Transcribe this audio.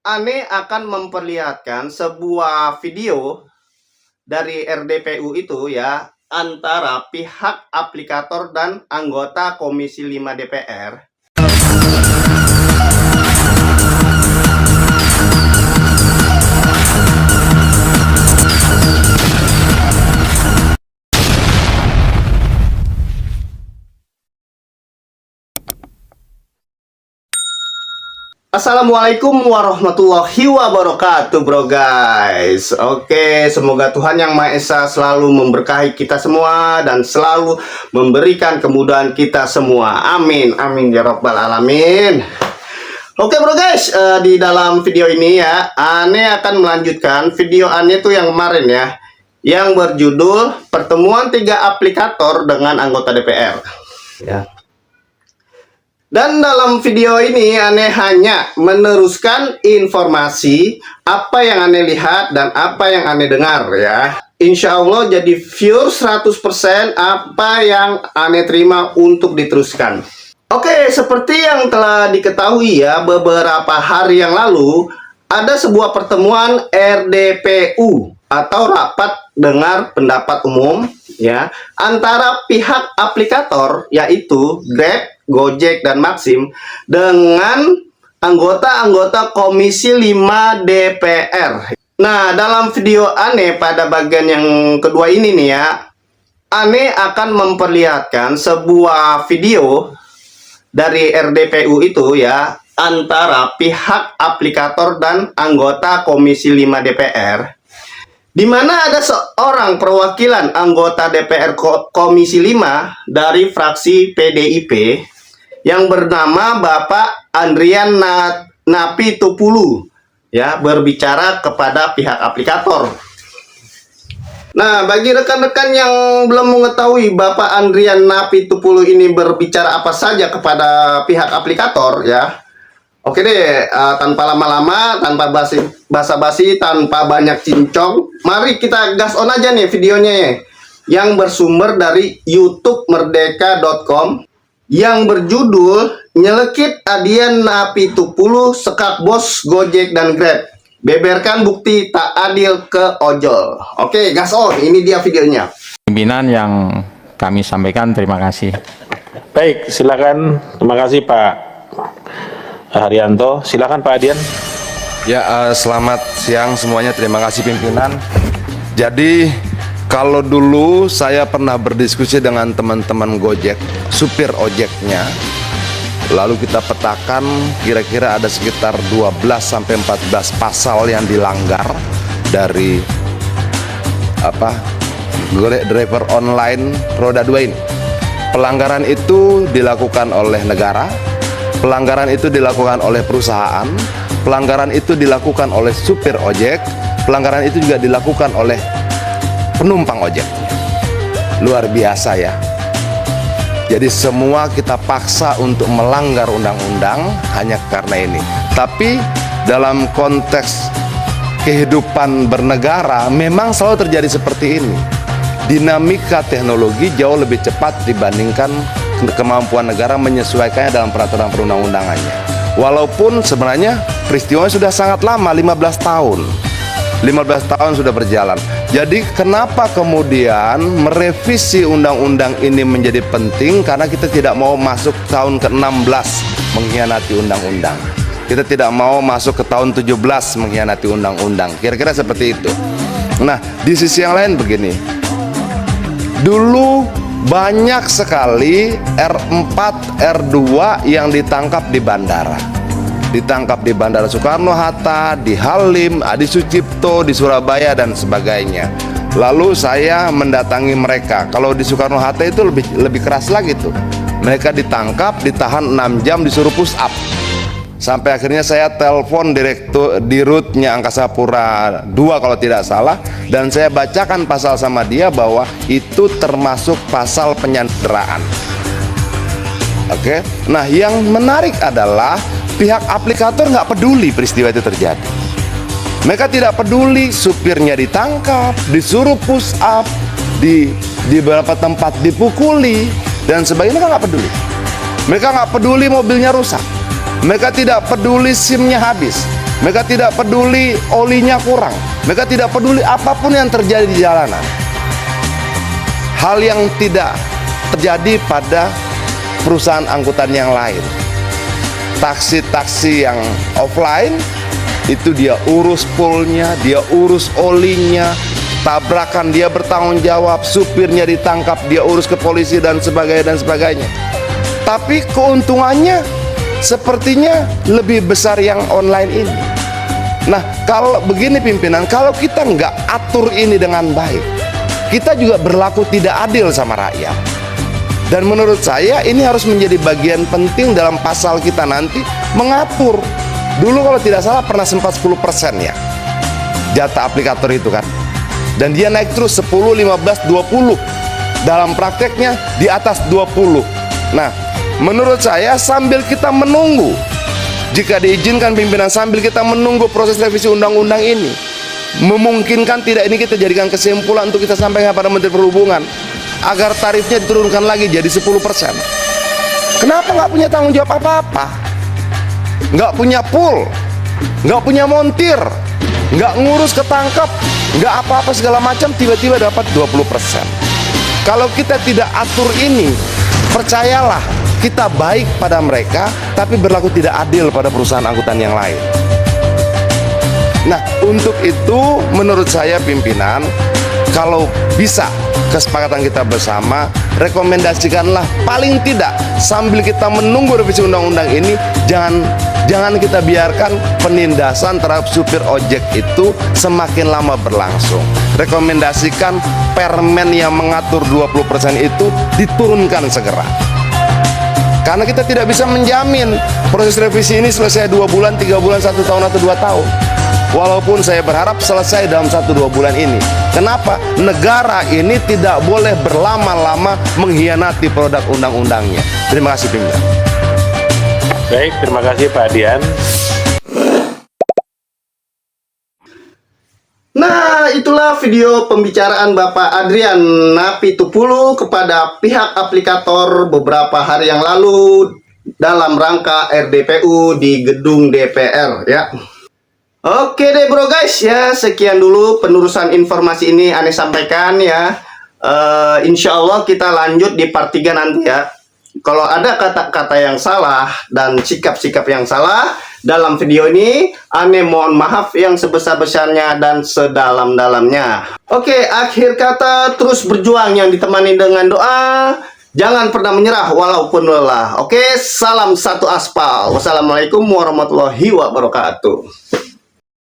Ane akan memperlihatkan sebuah video dari RDPU itu ya, antara pihak aplikator dan anggota Komisi 5 DPR. Assalamualaikum warahmatullahi wabarakatuh, bro guys. Oke, semoga Tuhan Yang Maha Esa selalu memberkahi kita semua dan selalu memberikan kemudahan kita semua. Amin, amin ya rabbal alamin. Oke bro guys, di dalam video ini ya, Ane akan melanjutkan video Ane tuh yang kemarin ya, yang berjudul Pertemuan 3 Aplikator dengan Anggota DPR ya. Dan dalam video ini Ane hanya meneruskan informasi apa yang Ane lihat dan apa yang Ane dengar ya. Insya Allah jadi pure 100% apa yang Ane terima untuk diteruskan. Oke, seperti yang telah diketahui ya, beberapa hari yang lalu ada sebuah pertemuan RDPU atau rapat dengar pendapat umum ya, antara pihak aplikator yaitu Grab, Gojek, dan Maxim dengan anggota-anggota Komisi 5 DPR. Nah, dalam video Ane pada bagian yang kedua ini nih ya, Ane akan memperlihatkan sebuah video dari RDPU itu ya, antara pihak aplikator dan anggota Komisi 5 DPR, di mana ada seorang perwakilan anggota DPR Komisi 5 dari fraksi PDIP yang bernama Bapak Andrian Napitupulu ya, berbicara kepada pihak aplikator. Nah, bagi rekan-rekan yang belum mengetahui Bapak Andrian Napitupulu ini berbicara apa saja kepada pihak aplikator ya, oke deh, tanpa lama-lama, tanpa basa-basi, tanpa banyak cincong, mari kita gas on aja nih videonya ya, yang bersumber dari YouTube Merdeka.com yang berjudul Nyelekit Adian Napitupulu Sekak Bos Gojek dan Grab, beberkan bukti tak adil ke ojol. Oke, gas on, ini dia videonya. Pimpinan yang kami sampaikan, terima kasih. Baik, silakan. Terima kasih Pak Haryanto. Silakan Pak Adian. Ya, selamat siang semuanya. Terima kasih pimpinan. Jadi kalau dulu saya pernah berdiskusi dengan teman-teman Gojek, supir ojeknya, lalu kita petakan kira-kira ada sekitar 12-14 pasal yang dilanggar dari driver online roda 2 ini. Pelanggaran itu dilakukan oleh negara, pelanggaran itu dilakukan oleh perusahaan, pelanggaran itu dilakukan oleh supir ojek, pelanggaran itu juga dilakukan oleh penumpang ojek. Luar biasa ya. Jadi semua kita paksa untuk melanggar undang-undang hanya karena ini. Tapi dalam konteks kehidupan bernegara memang selalu terjadi seperti ini. Dinamika teknologi jauh lebih cepat dibandingkan kemampuan negara menyesuaikannya dalam peraturan perundang-undangannya. Walaupun sebenarnya peristiwanya sudah sangat lama, 15 tahun. 15 tahun sudah berjalan. Jadi kenapa kemudian merevisi undang-undang ini menjadi penting? Karena kita tidak mau masuk tahun ke-16 mengkhianati undang-undang. Kita tidak mau masuk ke tahun 17 mengkhianati undang-undang. Kira-kira seperti itu. Nah, di sisi yang lain begini. Dulu banyak sekali R4, R2 yang ditangkap di bandara. Ditangkap di Bandara Soekarno-Hatta, di Halim, Adi Sucipto, di Surabaya, dan sebagainya. Lalu saya mendatangi mereka. Kalau di Soekarno-Hatta itu lebih keras lagi tuh. Mereka ditangkap, ditahan 6 jam, disuruh push up. Sampai akhirnya saya telepon direktur dirutnya Angkasa Pura II kalau tidak salah, dan saya bacakan pasal sama dia bahwa itu termasuk pasal penyanderaan. Oke. Nah, yang menarik adalah pihak aplikator nggak peduli peristiwa itu terjadi. Mereka tidak peduli supirnya ditangkap, disuruh push up, di beberapa tempat dipukuli dan sebagainya. Mereka nggak peduli. Mereka nggak peduli mobilnya rusak. Mereka tidak peduli SIM-nya habis. Mereka tidak peduli olinya kurang. Mereka tidak peduli apapun yang terjadi di jalanan. Hal yang tidak terjadi pada perusahaan angkutan yang lain. Taksi-taksi yang offline itu dia urus poolnya, dia urus olinya, tabrakan dia bertanggung jawab, supirnya ditangkap dia urus ke polisi dan sebagainya. Tapi keuntungannya sepertinya lebih besar yang online ini. Nah, kalau begini pimpinan, kalau kita nggak atur ini dengan baik, kita juga berlaku tidak adil sama rakyat. Dan menurut saya ini harus menjadi bagian penting dalam pasal kita nanti mengatur. Dulu kalau tidak salah pernah sempat 10% ya jatah aplikator itu kan. Dan dia naik terus 10, 15, 20. Dalam prakteknya di atas 20. Nah, menurut saya sambil kita menunggu, jika diizinkan pimpinan, sambil kita menunggu proses revisi undang-undang ini, memungkinkan tidak ini kita jadikan kesimpulan untuk kita sampaikan pada Menteri Perhubungan agar tarifnya diturunkan lagi jadi 10%. Kenapa nggak punya tanggung jawab apa-apa? Nggak punya pool, nggak punya montir, nggak ngurus ketangkep, nggak apa-apa segala macam, tiba-tiba dapat 20%. Kalau kita tidak atur ini, percayalah kita baik pada mereka, tapi berlaku tidak adil pada perusahaan angkutan yang lain. Nah, untuk itu menurut saya pimpinan, kalau bisa kesepakatan kita bersama, rekomendasikanlah paling tidak sambil kita menunggu revisi undang-undang ini, jangan kita biarkan penindasan terhadap supir ojek itu semakin lama berlangsung. Rekomendasikan permen yang mengatur 20% itu diturunkan segera. Karena kita tidak bisa menjamin proses revisi ini selesai 2 bulan, 3 bulan, 1 tahun atau 2 tahun. Walaupun saya berharap selesai dalam 1-2 bulan ini. Kenapa? Negara ini tidak boleh berlama-lama mengkhianati produk undang-undangnya. Terima kasih pimpinan. Baik, terima kasih Pak Adian. Nah, itulah video pembicaraan Bapak Adrian Napitupulu kepada pihak aplikator beberapa hari yang lalu dalam rangka RDPU di gedung DPR ya. Oke deh bro guys ya, sekian dulu penerusan informasi ini aneh sampaikan ya. Insya Allah kita lanjut di part 3 nanti ya. Kalau ada kata-kata yang salah dan sikap-sikap yang salah dalam video ini, aneh mohon maaf yang sebesar-besarnya dan sedalam-dalamnya. Oke, akhir kata terus berjuang yang ditemani dengan doa. Jangan pernah menyerah walaupun lelah. Oke, salam satu aspal. Wassalamualaikum warahmatullahi wabarakatuh.